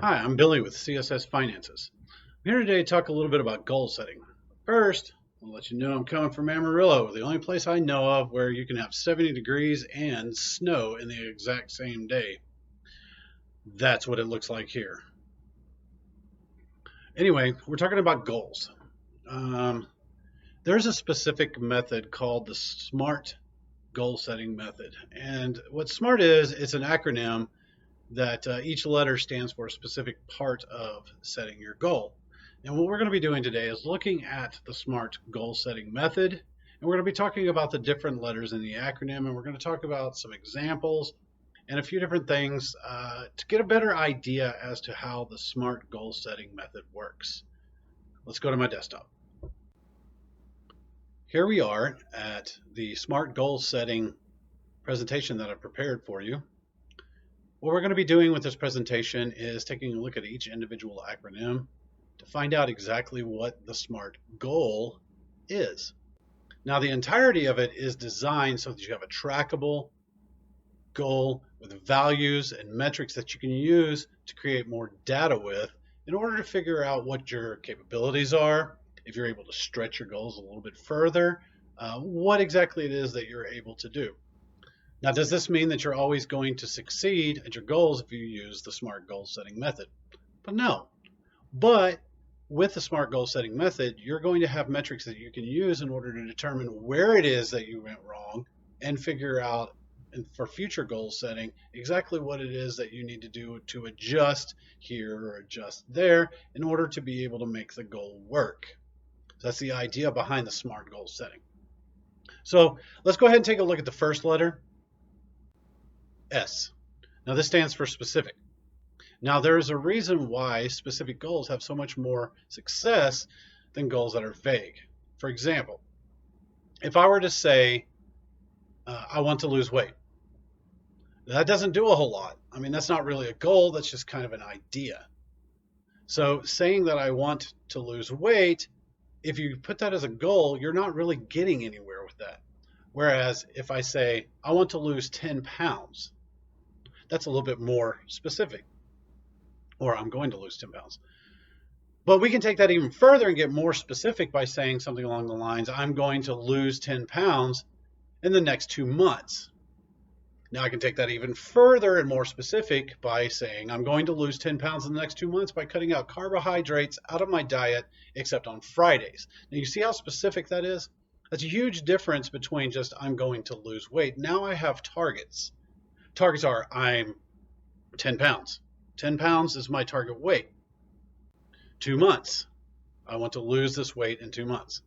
Hi, I'm Billy with CSS Finances. I'm here today to talk a little bit about goal setting. First, I'll let you know I'm coming from Amarillo, the only place I know of where you can have 70 degrees and snow in the exact same day. That's what it looks like here. Anyway, we're talking about goals. There's a specific method called the S.M.A.R.T goal setting method. And what S.M.A.R.T is, it's an acronym that each letter stands for a specific part of setting your goal. And what we're going to be doing today is looking at the S.M.A.R.T goal setting method, and we're going to be talking about the different letters in the acronym, and we're going to talk about some examples and a few different things to get a better idea as to how the S.M.A.R.T goal setting method works. Let's go to my desktop. Here we are at the S.M.A.R.T goal setting presentation that I've prepared for you. What we're going to be doing with this presentation is taking a look at each individual acronym to find out exactly what the S.M.A.R.T goal is. Now, the entirety of it is designed so that you have a trackable goal with values and metrics that you can use to create more data with in order to figure out what your capabilities are, if you're able to stretch your goals a little bit further, what exactly it is that you're able to do. Now, does this mean that you're always going to succeed at your goals if you use the S.M.A.R.T goal setting method? But no. But with the S.M.A.R.T goal setting method, you're going to have metrics that you can use in order to determine where it is that you went wrong and figure out, and for future goal setting, exactly what it is that you need to do to adjust here or adjust there in order to be able to make the goal work. So that's the idea behind the S.M.A.R.T goal setting. So let's go ahead and take a look at the first letter, S. Now this stands for specific. Now there's a reason why specific goals have so much more success than goals that are vague. For example, if I were to say, I want to lose weight, that doesn't do a whole lot. I mean, that's not really a goal, that's just kind of an idea. So saying that I want to lose weight, if you put that as a goal, you're not really getting anywhere with that. Whereas if I say, I want to lose 10 pounds, that's a little bit more specific. Or I'm going to lose 10 pounds. But we can take that even further and get more specific by saying something along the lines, I'm going to lose 10 pounds in the next 2 months. Now I can take that even further and more specific by saying I'm going to lose 10 pounds in the next 2 months by cutting out carbohydrates out of my diet except on Fridays. Now you see how specific that is? That's a huge difference between just I'm going to lose weight. Now I have targets. Targets are I'm 10 pounds. 10 pounds is my target weight. 2 months. I want to lose this weight in 2 months.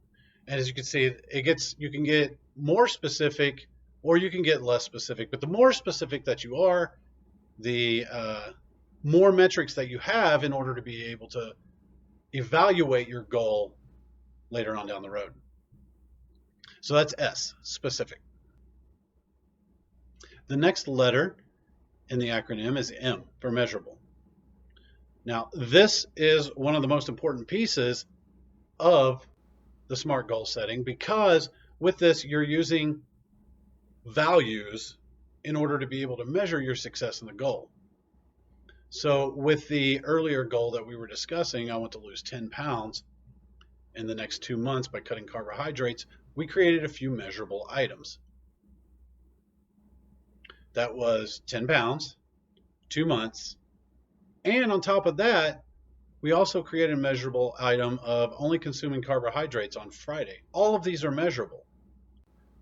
And as you can see, you can get more specific or you can get less specific. But the more specific that you are, the more metrics that you have in order to be able to evaluate your goal later on down the road. So that's S, specific. The next letter in the acronym is M for measurable. Now, this is one of the most important pieces of the S.M.A.R.T goal setting because with this, you're using values in order to be able to measure your success in the goal. So with the earlier goal that we were discussing, I want to lose 10 pounds in the next 2 months by cutting carbohydrates, we created a few measurable items. That was 10 pounds, 2 months, and on top of that, we also created a measurable item of only consuming carbohydrates on Friday. All of these are measurable.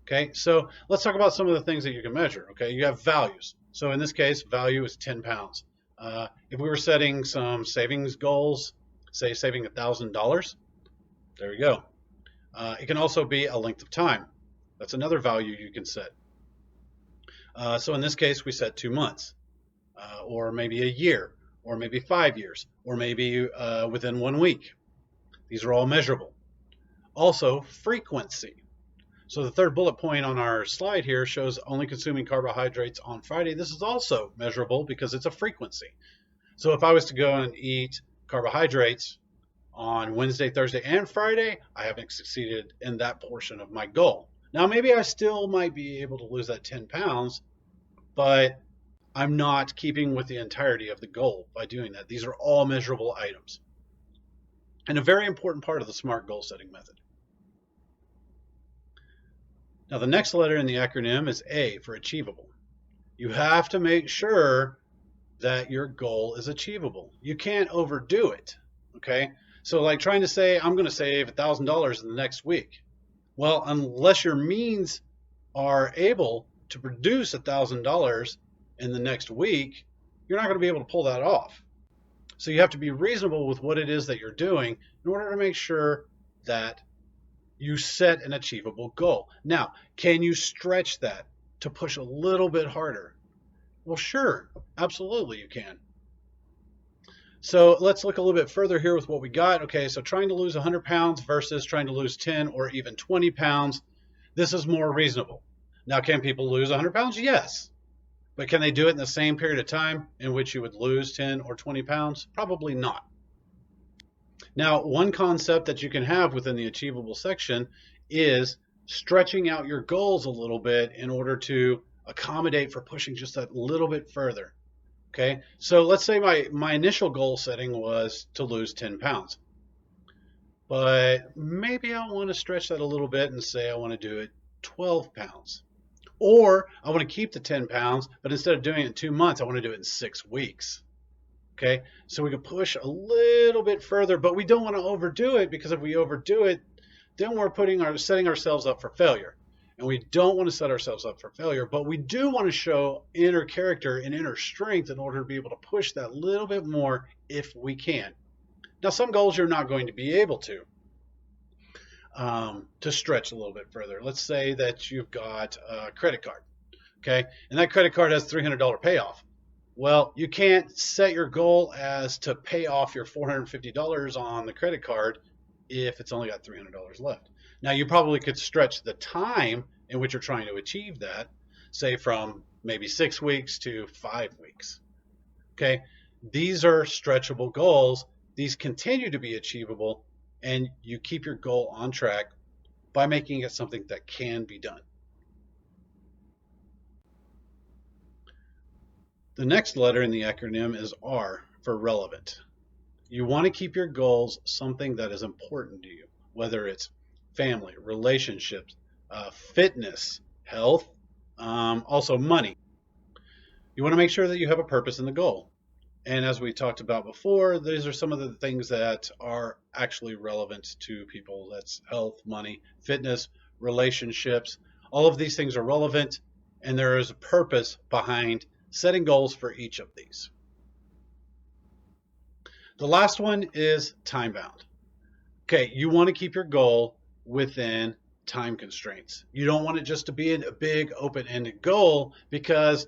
Okay, so let's talk about some of the things that you can measure. Okay, you have values. So in this case, value is 10 pounds. If we were setting some savings goals, say saving $1,000, there you go. It can also be a length of time. That's another value you can set. So in this case, we set 2 months, or maybe a year, or maybe 5 years, or maybe within 1 week. These are all measurable. Also, frequency. So the third bullet point on our slide here shows only consuming carbohydrates on Friday. This is also measurable because it's a frequency. So if I was to go and eat carbohydrates on Wednesday, Thursday, and Friday, I haven't succeeded in that portion of my goal. Now, maybe I still might be able to lose that 10 pounds, but I'm not keeping with the entirety of the goal by doing that. These are all measurable items. And a very important part of the SMART goal setting method. Now, the next letter in the acronym is A for achievable. You have to make sure that your goal is achievable. You can't overdo it, okay? So like trying to say, I'm going to save $1,000 in the next week. Well, unless your means are able to produce $1,000 in the next week, you're not going to be able to pull that off. So you have to be reasonable with what it is that you're doing in order to make sure that you set an achievable goal. Now, can you stretch that to push a little bit harder? Well, sure, absolutely you can. So let's look a little bit further here with what we got. Okay, so trying to lose 100 pounds versus trying to lose 10 or even 20 pounds. This is more reasonable. Now, can people lose 100 pounds? Yes. But can they do it in the same period of time in which you would lose 10 or 20 pounds? Probably not. Now, one concept that you can have within the achievable section is stretching out your goals a little bit in order to accommodate for pushing just a little bit further. Okay, so let's say my initial goal setting was to lose 10 pounds. But maybe I want to stretch that a little bit and say I want to do it 12 pounds. Or I want to keep the 10 pounds, but instead of doing it in 2 months, I want to do it in 6 weeks. Okay, so we can push a little bit further, but we don't want to overdo it, because if we overdo it, then we're setting ourselves up for failure. And we don't want to set ourselves up for failure, but we do want to show inner character and inner strength in order to be able to push that little bit more if we can. Now, some goals you're not going to be able to stretch a little bit further. Let's say that you've got a credit card, okay, and that credit card has $300 payoff. Well, you can't set your goal as to pay off your $450 on the credit card if it's only got $300 left. Now, you probably could stretch the time in which you're trying to achieve that, say from maybe 6 weeks to 5 weeks. Okay, these are stretchable goals. These continue to be achievable, and you keep your goal on track by making it something that can be done. The next letter in the acronym is R for relevant. You want to keep your goals something that is important to you, whether it's family, relationships, fitness, health, also money. You want to make sure that you have a purpose in the goal. And as we talked about before, these are some of the things that are actually relevant to people. That's health, money, fitness, relationships. All of these things are relevant, and there is a purpose behind setting goals for each of these. The last one is time bound. Okay, you want to keep your goal within time constraints. You don't want it just to be a big open-ended goal, because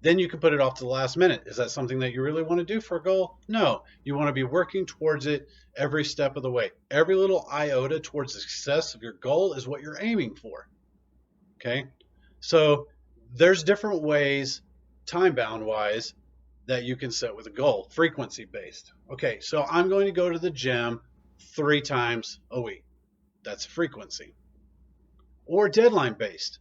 then you can put it off to the last minute. Is that something that you really want to do for a goal? No, you want to be working towards it every step of the way. Every little iota towards the success of your goal is what you're aiming for. Okay, so there's different ways, time-bound wise, that you can set with a goal, frequency based. Okay, so I'm going to go to the gym 3 times a week. That's frequency. Or deadline based.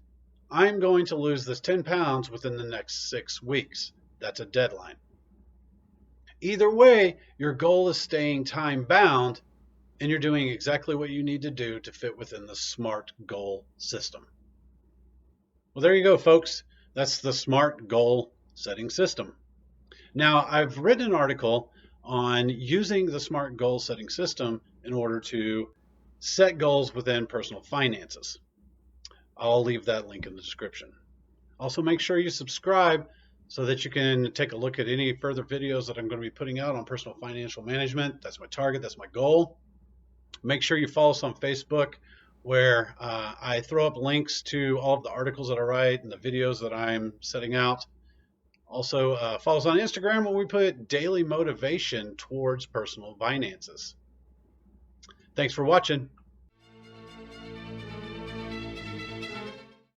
I'm going to lose this 10 pounds within the next 6 weeks. That's a deadline. Either way, your goal is staying time bound, and you're doing exactly what you need to do to fit within the SMART goal system. Well, there you go, folks. That's the SMART goal setting system. Now, I've written an article on using the SMART goal setting system in order to set goals within personal finances. I'll leave that link in the description. Also, make sure you subscribe so that you can take a look at any further videos that I'm going to be putting out on personal financial management. That's my target. That's my goal. Make sure you follow us on Facebook, where I throw up links to all of the articles that I write and the videos that I'm setting out. Also, follow us on Instagram, where we put daily motivation towards personal finances. Thanks for watching.